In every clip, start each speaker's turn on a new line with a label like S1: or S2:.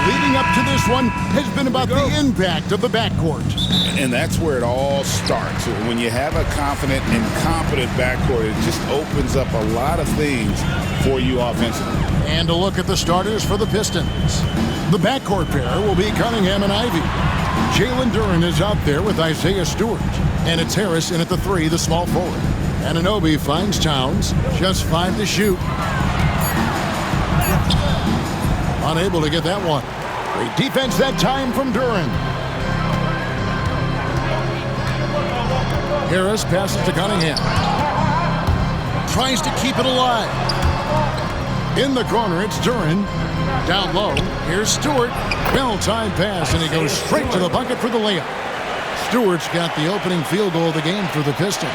S1: leading up to this one has been about the impact of the backcourt.
S2: And that's where it all starts. When you have a confident and competent backcourt, it just opens up a lot of things for you offensively.
S1: And a look at the starters for the Pistons. The backcourt pair will be Cunningham and Ivey. Jalen Duren is out there with Isaiah Stewart. And it's Harris in at the 3, the small forward. Anunoby finds Towns, just 5 to shoot. Unable to get that one. Great defense that time from Duren. Harris passes to Cunningham. Tries to keep it alive. In the corner, it's Duren. Down low, here's Stewart. Well-timed pass, and he goes straight to the bucket for the layup. Stewart's got the opening field goal of the game for the Pistons.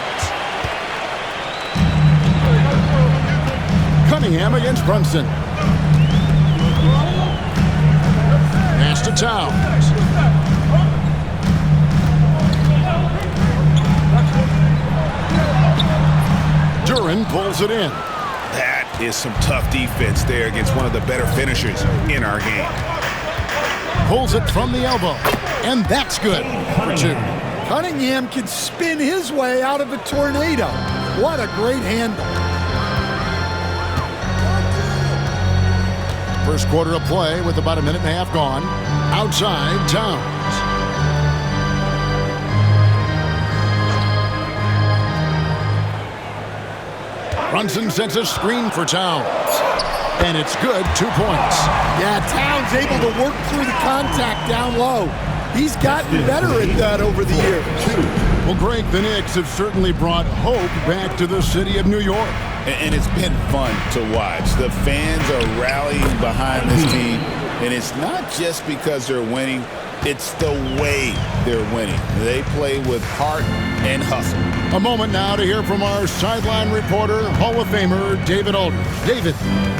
S1: Cunningham against Brunson. Pass to Towns. Duren pulls it in.
S2: That is some tough defense there against one of the better finishers in our game.
S1: Pulls it from the elbow, and that's good for 2.
S3: Cunningham can spin his way out of a tornado. What a great handle.
S1: First quarter of play with about a minute and a half gone. Outside, Towns. Brunson sets a screen for Towns. And it's good, 2 points.
S3: Yeah, Towns able to work through the contact down low. He's gotten better at that over the years.
S1: Well, Greg, the Knicks have certainly brought hope back to the city of New York.
S2: And it's been fun to watch. The fans are rallying behind this team. And it's not just because they're winning. It's the way they're winning. They play with heart and hustle.
S1: A moment now to hear from our sideline reporter, Hall of Famer David Aldridge. David.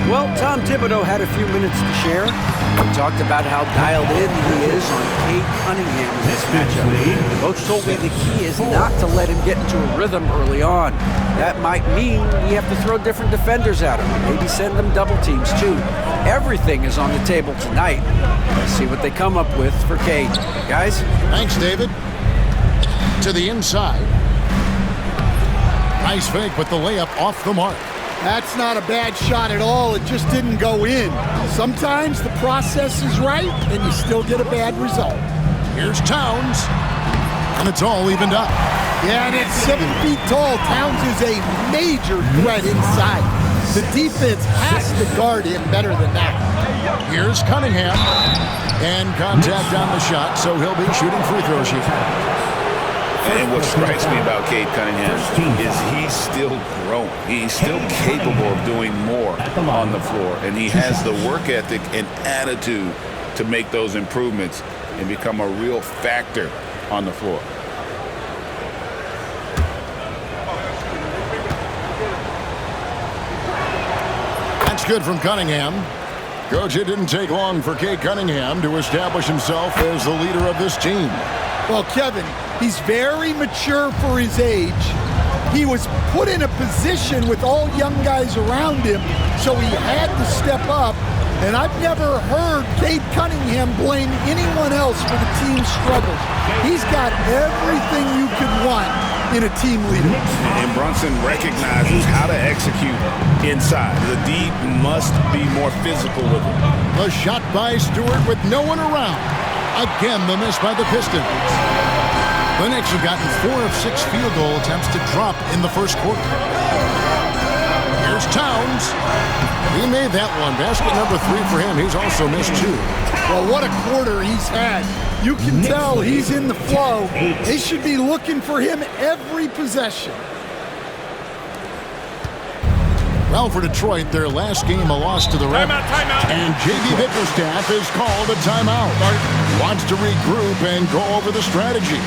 S4: Well, Tom Thibodeau had a few minutes to share. He talked about how dialed in he is on Cade Cunningham in this matchup. Coach told me the key is not to let him get into a rhythm early on. That might mean you have to throw different defenders at him, maybe send them double teams too. Everything is on the table tonight. Let's see what they come up with for Cade. Guys?
S1: Thanks, David. To the inside. Nice fake with the layup off the mark.
S3: That's not a bad shot at all. It just didn't go in. Sometimes the process is right, and you still get a bad result.
S1: Here's Towns. And it's all evened up.
S3: Yeah, and at 7 feet tall, Towns is a major threat inside. The defense has to guard him better than that.
S1: Here's Cunningham. And contact on the shot, so he'll be shooting free throws here.
S2: And what strikes me about Cade Cunningham is he's still growing. He's still capable of doing more on the floor. And he has the work ethic and attitude to make those improvements and become a real factor on the floor.
S1: That's good from Cunningham. Coach, it didn't take long for Cade Cunningham to establish himself as the leader of this team.
S3: Well, Kevin, he's very mature for his age. He was put in a position with all young guys around him, so he had to step up. And I've never heard Cade Cunningham blame anyone else for the team's struggles. He's got everything you could want in a team leader.
S2: And Brunson recognizes how to execute inside. The D must be more physical with him.
S1: The shot by Stewart with no one around. Again, the miss by the Pistons. The Knicks have gotten 4 of 6 field goal attempts to drop in the first quarter. Here's Towns. He made that one. Basket number 3 for him. He's also missed 2.
S3: Well, what a quarter he's had. You can tell he's in the flow. They should be looking for him every possession.
S1: Well, for Detroit, their last game a loss to the Rebels. And J.B. Bickerstaff has called a timeout. Wants to regroup and go over the strategy.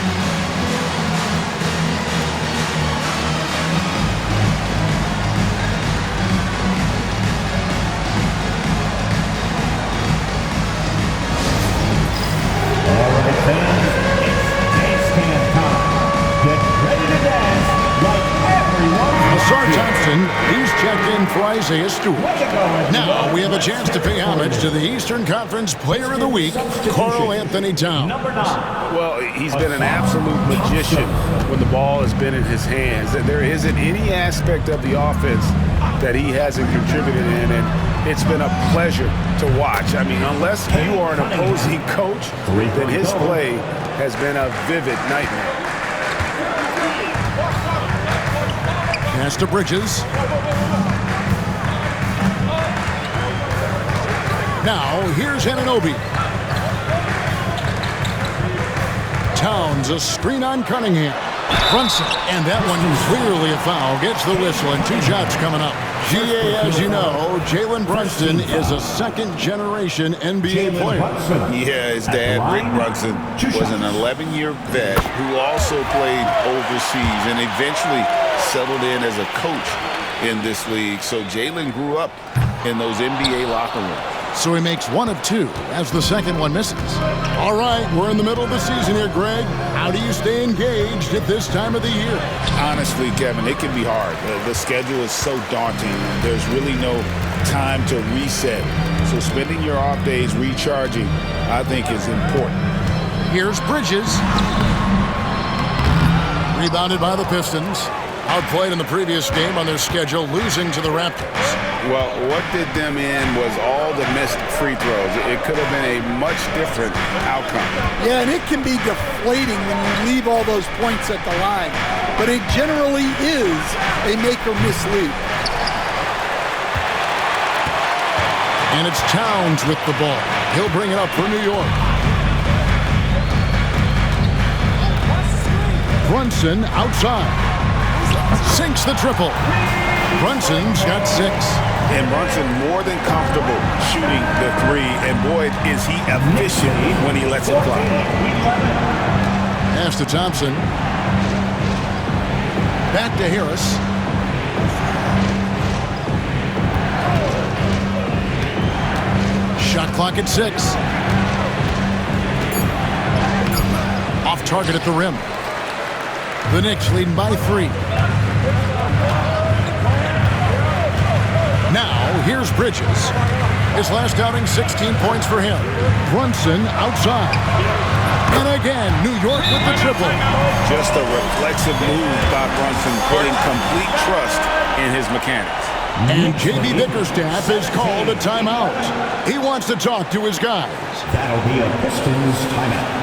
S1: Thompson, he's checked in for to Isaiah Stewart. Now we have a chance to pay homage to the Eastern Conference Player of the Week, Karl Anthony Towns.
S2: Well, he's been an absolute magician when the ball has been in his hands. There isn't any aspect of the offense that he hasn't contributed in, and it's been a pleasure to watch. I mean, unless you are an opposing coach, then his play has been a vivid nightmare.
S1: Pass to Bridges. Now, here's Anunoby. Towns, a screen on Cunningham. Brunson, and that one clearly a foul. Gets the whistle, and 2 shots coming up. GA, as you know, Jalen Brunson is a second-generation NBA player.
S2: Yeah, his dad, Rick Brunson, was an 11-year vet who also played overseas and eventually settled in as a coach in this league. So Jalen grew up in those NBA locker rooms.
S1: So he makes 1 of 2 as the second one misses. All right, we're in the middle of the season here, Greg. How do you stay engaged at this time of the year?
S2: Honestly, Kevin, it can be hard. The schedule is so daunting. There's really no time to reset. So spending your off days recharging, I think, is important.
S1: Here's Bridges. Rebounded by the Pistons. Outplayed in the previous game on their schedule, losing to the Raptors.
S2: Well, what did them in was all the missed free throws. It could have been a much different outcome.
S3: Yeah, and it can be deflating when you leave all those points at the line. But it generally is a make-or-miss lead.
S1: And it's Towns with the ball. He'll bring it up for New York. Brunson outside. Sinks the triple. Brunson's got 6.
S2: And Brunson more than comfortable shooting the 3. And boy, is he efficient when he lets it fly.
S1: Pass to Thompson. Back to Harris. Shot clock at 6. Off target at the rim. The Knicks leading by 3. Now, here's Bridges. His last outing, 16 points for him. Brunson outside. And again, New York with the triple.
S2: Just a reflexive move by Brunson, putting complete trust in his mechanics.
S1: And J.B. Bickerstaff has called a timeout. He wants to talk to his guys.
S5: That'll be a Pistons timeout.